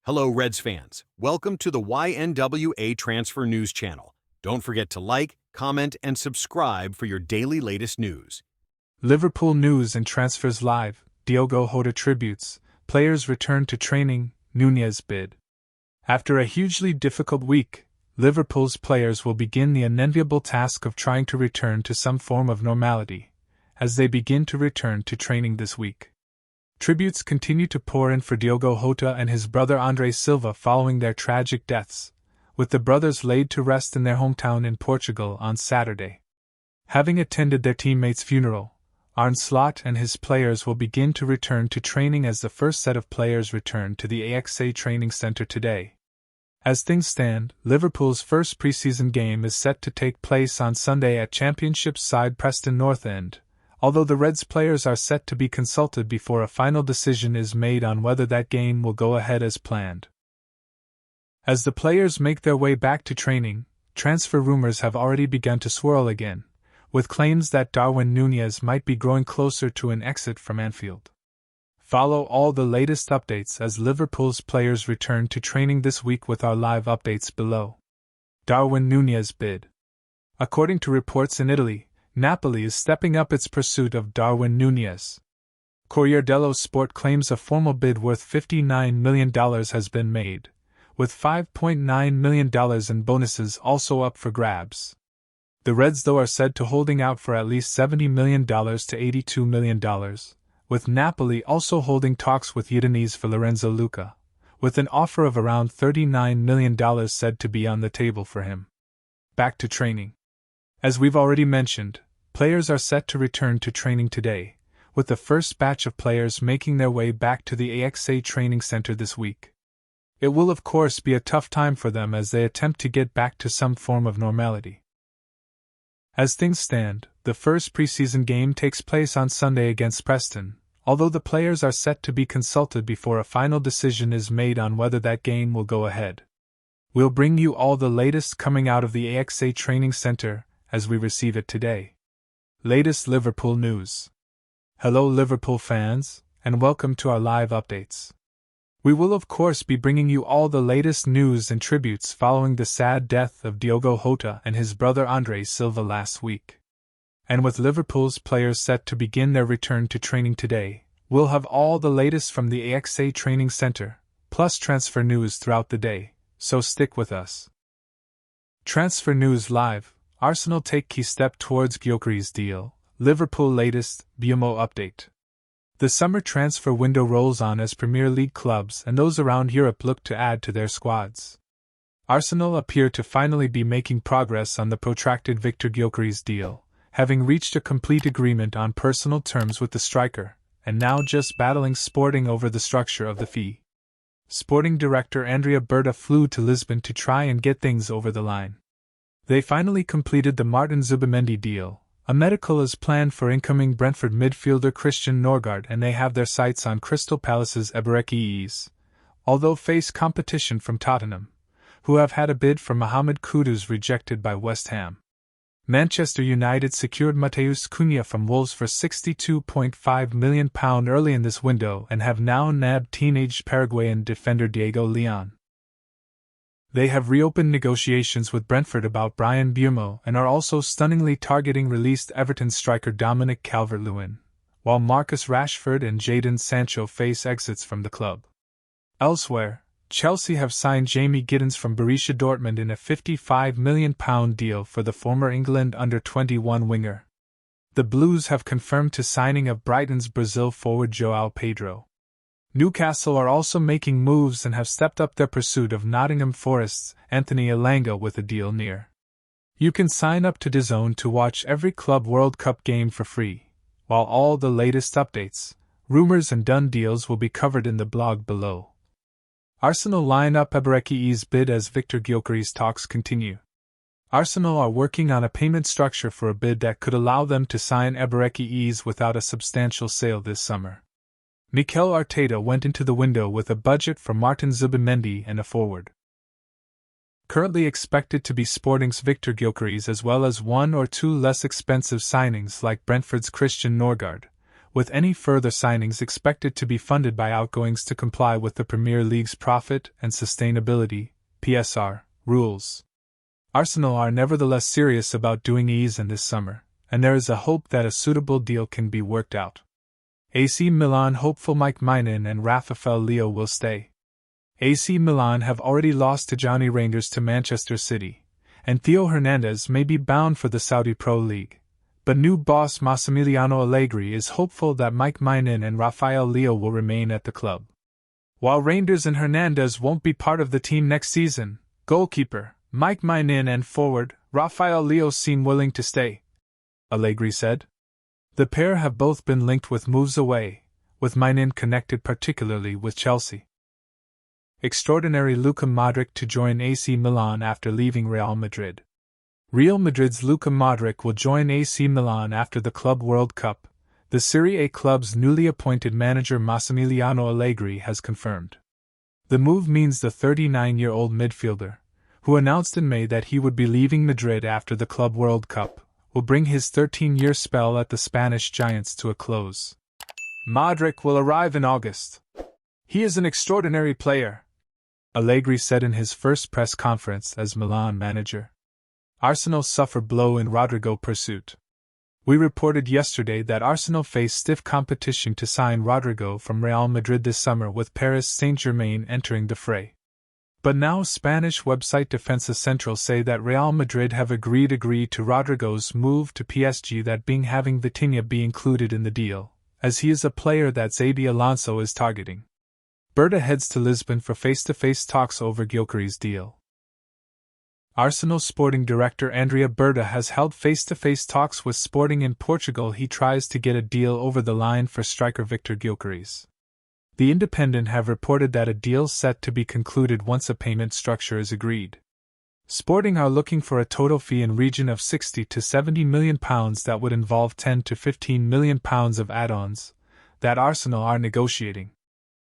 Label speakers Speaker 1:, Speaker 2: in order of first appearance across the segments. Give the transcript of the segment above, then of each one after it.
Speaker 1: Hello, Reds fans. Welcome to the YNWA Transfer News Channel. Don't forget to like, comment, and subscribe for your daily latest news.
Speaker 2: Liverpool news and transfers live. Diogo Jota tributes. Players return to training. Nunez bid. After a hugely difficult week, Liverpool's players will begin the unenviable task of trying to return to some form of normality, as they begin to return to training this week. Tributes continue to pour in for Diogo Jota and his brother Andre Silva following their tragic deaths, with the brothers laid to rest in their hometown in Portugal on Saturday. Having attended their teammate's funeral, Arne Slot and his players will begin to return to training as the first set of players return to the AXA training centre today. As things stand, Liverpool's first pre-season game is set to take place on Sunday at Championship side Preston North End, although the Reds players are set to be consulted before a final decision is made on whether that game will go ahead as planned. As the players make their way back to training, transfer rumours have already begun to swirl again, with claims that Darwin Nunez might be growing closer to an exit from Anfield. Follow all the latest updates as Liverpool's players return to training this week with our live updates below. Darwin Nunez bid. According to reports in Italy, Napoli is stepping up its pursuit of Darwin Nunez. Corriere dello Sport claims a formal bid worth $59 million has been made, with $5.9 million in bonuses also up for grabs. The Reds, though, are said to holding out for at least $70 million to $82 million, with Napoli also holding talks with Udinese for Lorenzo Luca, with an offer of around $39 million said to be on the table for him. Back to training. As we've already mentioned, players are set to return to training today, with the first batch of players making their way back to the AXA training center this week. It will of course be a tough time for them as they attempt to get back to some form of normality. As things stand, the first preseason game takes place on Sunday against Preston, although the players are set to be consulted before a final decision is made on whether that game will go ahead. We'll bring you all the latest coming out of the AXA training center as we receive it today. Latest Liverpool news. Hello Liverpool fans, and welcome to our live updates. We will of course be bringing you all the latest news and tributes following the sad death of Diogo Jota and his brother Andre Silva last week. And with Liverpool's players set to begin their return to training today, we'll have all the latest from the AXA training center, plus transfer news throughout the day, so stick with us. Transfer news live. Arsenal take key step towards Gyökeres deal. Liverpool latest Mbeumo update. The summer transfer window rolls on as Premier League clubs and those around Europe look to add to their squads. Arsenal appear to finally be making progress on the protracted Victor Gyökeres deal, having reached a complete agreement on personal terms with the striker, and now just battling Sporting over the structure of the fee. Sporting director Andrea Berta flew to Lisbon to try and get things over the line. They finally completed the Martin Zubimendi deal. A medical is planned for incoming Brentford midfielder Christian Norgard, and they have their sights on Crystal Palace's Eberechi, although face competition from Tottenham, who have had a bid for Mohamed Kudus rejected by West Ham. Manchester United secured Matheus Cunha from Wolves for £62.5 million early in this window and have now nabbed teenage Paraguayan defender Diego Leon. They have reopened negotiations with Brentford about Bryan Mbeumo and are also stunningly targeting released Everton striker Dominic Calvert-Lewin, while Marcus Rashford and Jadon Sancho face exits from the club. Elsewhere, Chelsea have signed Jamie Giddens from Borussia Dortmund in a £55 million deal for the former England under-21 winger. The Blues have confirmed to signing of Brighton's Brazil forward João Pedro. Newcastle are also making moves and have stepped up their pursuit of Nottingham Forest's Anthony Elanga with a deal near. You can sign up to DAZN to watch every Club World Cup game for free, while all the latest updates, rumors and done deals will be covered in the blog below. Arsenal line up Eberechi's bid as Victor Gyökeres talks continue. Arsenal are working on a payment structure for a bid that could allow them to sign Eberechi without a substantial sale this summer. Mikel Arteta went into the window with a budget for Martin Zubimendi and a forward. Currently expected to be Sporting's Victor Gyökeres as well as one or two less expensive signings like Brentford's Christian Norgard, with any further signings expected to be funded by outgoings to comply with the Premier League's Profit and Sustainability (PSR) rules. Arsenal are nevertheless serious about doing ease in this summer, and there is a hope that a suitable deal can be worked out. AC Milan hopeful Mike Maignan and Rafael Leao will stay. AC Milan have already lost to Johnny Rangers to Manchester City, and Theo Hernandez may be bound for the Saudi Pro League. But new boss Massimiliano Allegri is hopeful that Mike Maignan and Rafael Leao will remain at the club. While Rangers and Hernandez won't be part of the team next season, goalkeeper Mike Maignan and forward Rafael Leao seem willing to stay, Allegri said. The pair have both been linked with moves away, with Maignan connected particularly with Chelsea. Extraordinary Luka Modric to join AC Milan after leaving Real Madrid. Real Madrid's Luka Modric will join AC Milan after the Club World Cup, the Serie A club's newly appointed manager Massimiliano Allegri has confirmed. The move means the 39-year-old midfielder, who announced in May that he would be leaving Madrid after the Club World Cup, will bring his 13-year spell at the Spanish Giants to a close. Modric will arrive in August. He is an extraordinary player, Allegri said in his first press conference as Milan manager. Arsenal suffer blow in Rodrigo pursuit. We reported yesterday that Arsenal face stiff competition to sign Rodrigo from Real Madrid this summer, with Paris Saint-Germain entering the fray. But now Spanish website Defensa Central say that Real Madrid have agreed to Rodrigo's move to PSG, that being having Vitinha be included in the deal, as he is a player that Xabi Alonso is targeting. Berta heads to Lisbon for face-to-face talks over Gyökeres' deal. Arsenal sporting director Andrea Berta has held face-to-face talks with Sporting in Portugal. He tries to get a deal over the line for striker Victor Gyökeres. The Independent have reported that a deal set to be concluded once a payment structure is agreed. Sporting are looking for a total fee in region of £60 to £70 million that would involve £10 to £15 million of add-ons that Arsenal are negotiating.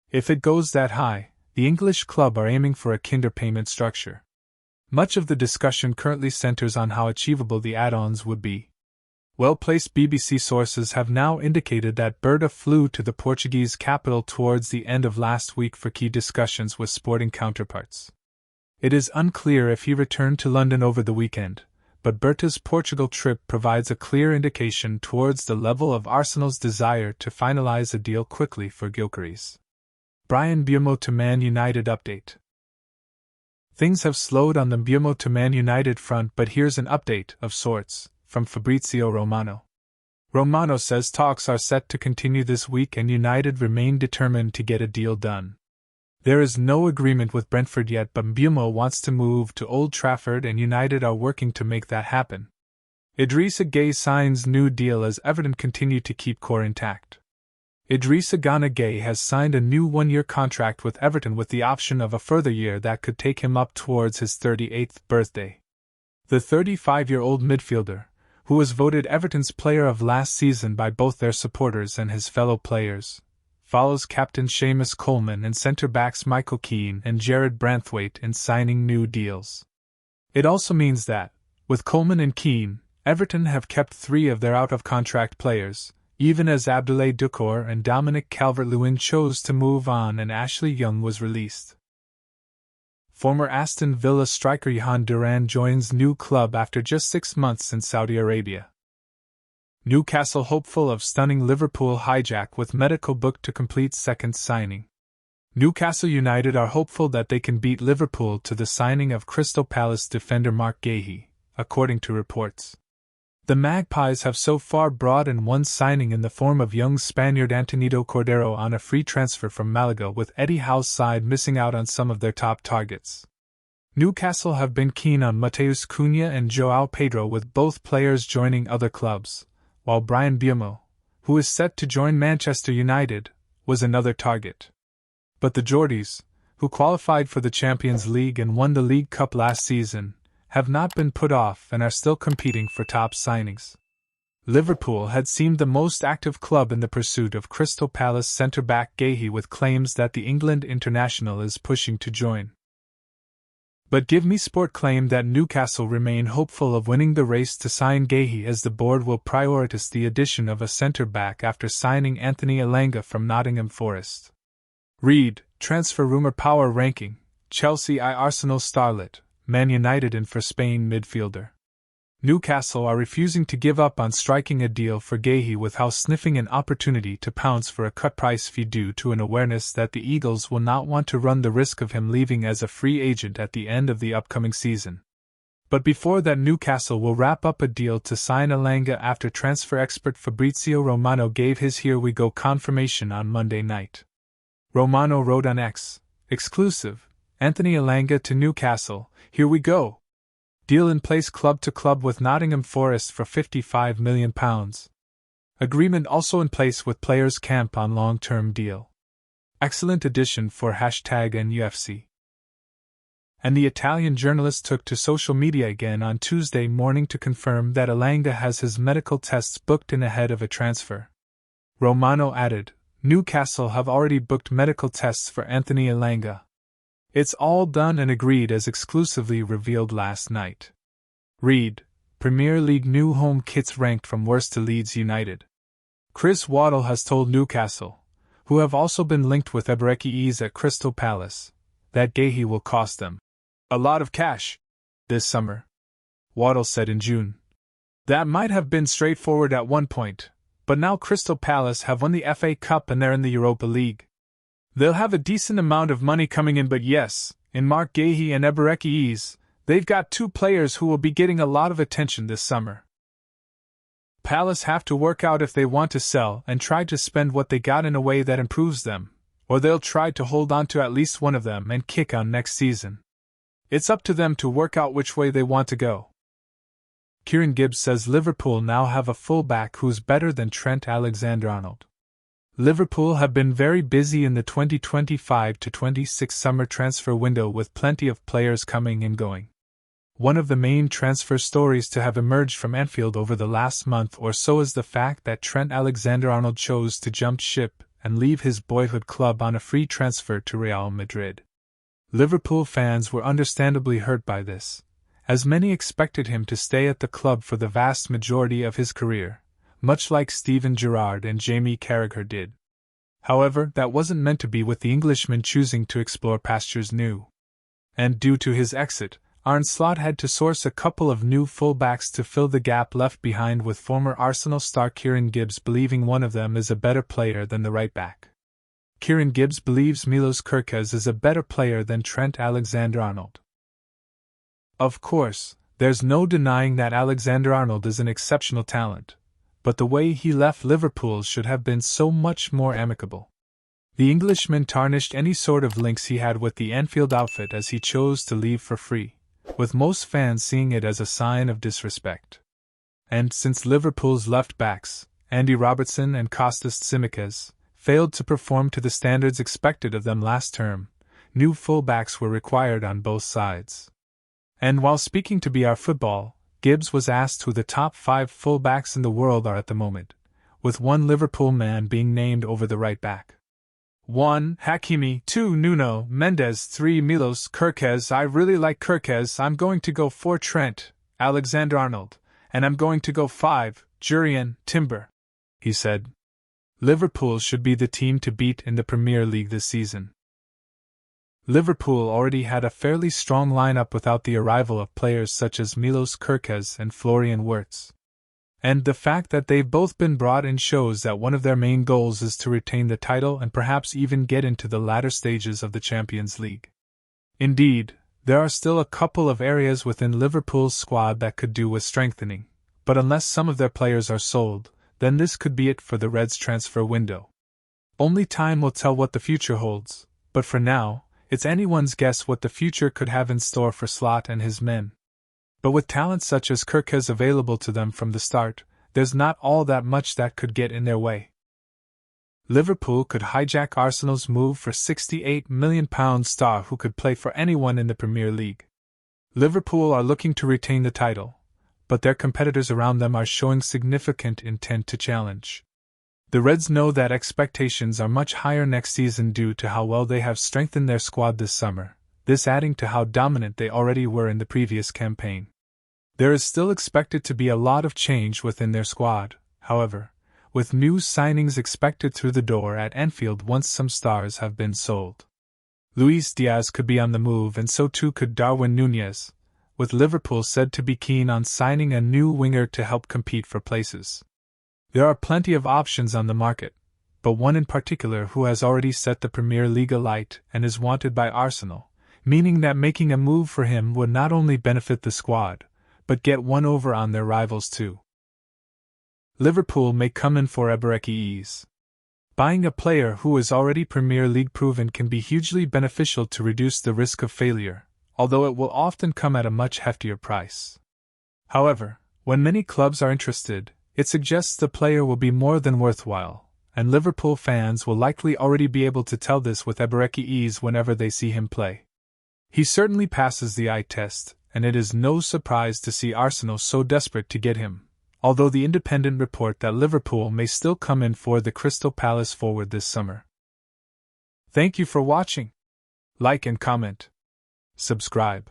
Speaker 2: If it goes that high, the English club are aiming for a kinder payment structure. Much of the discussion currently centers on how achievable the add-ons would be. Well-placed BBC sources have now indicated that Berta flew to the Portuguese capital towards the end of last week for key discussions with Sporting counterparts. It is unclear if he returned to London over the weekend, but Berta's Portugal trip provides a clear indication towards the level of Arsenal's desire to finalise a deal quickly for Gyökeres. Bryan Mbeumo to Man United update. Things have slowed on the Mbeumo to Man United front, but here's an update, of sorts, from Fabrizio Romano. Romano says talks are set to continue this week and United remain determined to get a deal done. There is no agreement with Brentford yet, but Mbeumo wants to move to Old Trafford and United are working to make that happen. Idrissa Gueye signs new deal as Everton continue to keep core intact. Idrissa Gana Gueye has signed a new one-year contract with Everton with the option of a further year that could take him up towards his 38th birthday. The 35-year-old midfielder, who was voted Everton's player of last season by both their supporters and his fellow players, follows captain Seamus Coleman and centre-backs Michael Keane and Jared Branthwaite in signing new deals. It also means that, with Coleman and Keane, Everton have kept 3 of their out-of-contract players, even as Abdoulaye Doucouré and Dominic Calvert-Lewin chose to move on and Ashley Young was released. Former Aston Villa striker Johan Duran joins new club after just 6 months in Saudi Arabia. Newcastle hopeful of stunning Liverpool Hijack with medical booked to complete second signing. Newcastle United are hopeful that they can beat Liverpool to the signing of Crystal Palace defender Mark Guéhi, according to reports. The Magpies have so far brought in one signing in the form of young Spaniard Antonito Cordero on a free transfer from Malaga, with Eddie Howe's side missing out on some of their top targets. Newcastle have been keen on Mateus Cunha and João Pedro, with both players joining other clubs, while Bryan Mbeumo, who is set to join Manchester United, was another target. But the Geordies, who qualified for the Champions League and won the League Cup last season, have not been put off and are still competing for top signings. Liverpool had seemed the most active club in the pursuit of Crystal Palace centre-back Guéhi, with claims that the England international is pushing to join. But Give Me Sport claimed that Newcastle remain hopeful of winning the race to sign Guehi, as the board will prioritise the addition of a centre-back after signing Anthony Elanga from Nottingham Forest. Read, Transfer Rumour Power Ranking, Chelsea I Arsenal Starlet, Man United in for Spain midfielder. Newcastle are refusing to give up on striking a deal for Guehi, with Howe sniffing an opportunity to pounce for a cut-price fee due to an awareness that the Eagles will not want to run the risk of him leaving as a free agent at the end of the upcoming season. But before that, Newcastle will wrap up a deal to sign Elanga after transfer expert Fabrizio Romano gave his "here we go" confirmation on Monday night. Romano wrote on X, exclusive, Anthony Elanga to Newcastle, here we go. Deal in place club to club with Nottingham Forest for £55 million. Agreement also in place with Players Camp on long-term deal. Excellent addition for #NUFC. And the Italian journalist took to social media again on Tuesday morning to confirm that Elanga has his medical tests booked in ahead of a transfer. Romano added, Newcastle have already booked medical tests for Anthony Elanga. It's all done and agreed, as exclusively revealed last night. Read, Premier League new home kits ranked from worst to Leeds United. Chris Waddle has told Newcastle, who have also been linked with Eberechi at Crystal Palace, that Guehi will cost them a lot of cash this summer. Waddle said in June. That might have been straightforward at one point, but now Crystal Palace have won the FA Cup and they're in the Europa League. They'll have a decent amount of money coming in, but yes, in Mark Guehi and Eberechi, they've got two players who will be getting a lot of attention this summer. Palace have to work out if they want to sell and try to spend what they got in a way that improves them, or they'll try to hold on to at least one of them and kick on next season. It's up to them to work out which way they want to go. Kieran Gibbs says Liverpool now have a fullback who's better than Trent Alexander-Arnold. Liverpool have been very busy in the 2025-26 summer transfer window, with plenty of players coming and going. One of the main transfer stories to have emerged from Anfield over the last month or so is the fact that Trent Alexander-Arnold chose to jump ship and leave his boyhood club on a free transfer to Real Madrid. Liverpool fans were understandably hurt by this, as many expected him to stay at the club for the vast majority of his career, much like Steven Gerrard and Jamie Carragher did. However, that wasn't meant to be, with the Englishman choosing to explore pastures new. And due to his exit, Arne Slot had to source a couple of new fullbacks to fill the gap left behind, with former Arsenal star Kieran Gibbs believing one of them is a better player than the right back. Kieran Gibbs believes Milos Kerkez is a better player than Trent Alexander-Arnold. Of course, there's no denying that Alexander-Arnold is an exceptional talent, but the way he left Liverpool should have been so much more amicable. The Englishman tarnished any sort of links he had with the Anfield outfit as he chose to leave for free, with most fans seeing it as a sign of disrespect. And since Liverpool's left-backs, Andy Robertson and Kostas Tsimikas, failed to perform to the standards expected of them last term, new full-backs were required on both sides. And while speaking to BR Football, Gibbs was asked who the top 5 full-backs in the world are at the moment, with one Liverpool man being named over the right back. 1. Hakimi, 2. Nuno Mendes, 3. Milos Kerkez. I really like Kerkez. I'm going to go 4. Trent Alexander-Arnold, and I'm going to go 5. Jurrien Timber, he said. Liverpool should be the team to beat in the Premier League this season. Liverpool already had a fairly strong lineup without the arrival of players such as Milos Kerkez and Florian Wirtz. And the fact that they've both been brought in shows that one of their main goals is to retain the title and perhaps even get into the latter stages of the Champions League. Indeed, there are still a couple of areas within Liverpool's squad that could do with strengthening, but unless some of their players are sold, then this could be it for the Reds' transfer window. Only time will tell what the future holds, but for now, it's anyone's guess what the future could have in store for Slot and his men. But with talent such as Kerkez available to them from the start, there's not all that much that could get in their way. Liverpool could hijack Arsenal's move for £68 million star who could play for anyone in the Premier League. Liverpool are looking to retain the title, but their competitors around them are showing significant intent to challenge. The Reds know that expectations are much higher next season due to how well they have strengthened their squad this summer, this adding to how dominant they already were in the previous campaign. There is still expected to be a lot of change within their squad, however, with new signings expected through the door at Anfield once some stars have been sold. Luis Diaz could be on the move, and so too could Darwin Nunez, with Liverpool said to be keen on signing a new winger to help compete for places. There are plenty of options on the market, but one in particular who has already set the Premier League alight and is wanted by Arsenal, meaning that making a move for him would not only benefit the squad, but get one over on their rivals too. Liverpool may come in for Eberechi's. Buying a player who is already Premier League proven can be hugely beneficial to reduce the risk of failure, although it will often come at a much heftier price. However, when many clubs are interested, it suggests the player will be more than worthwhile, and Liverpool fans will likely already be able to tell this with Eberechi's whenever they see him play. He certainly passes the eye test, and it is no surprise to see Arsenal so desperate to get him, although the Independent report that Liverpool may still come in for the Crystal Palace forward this summer. Thank you for watching. Like and comment. Subscribe.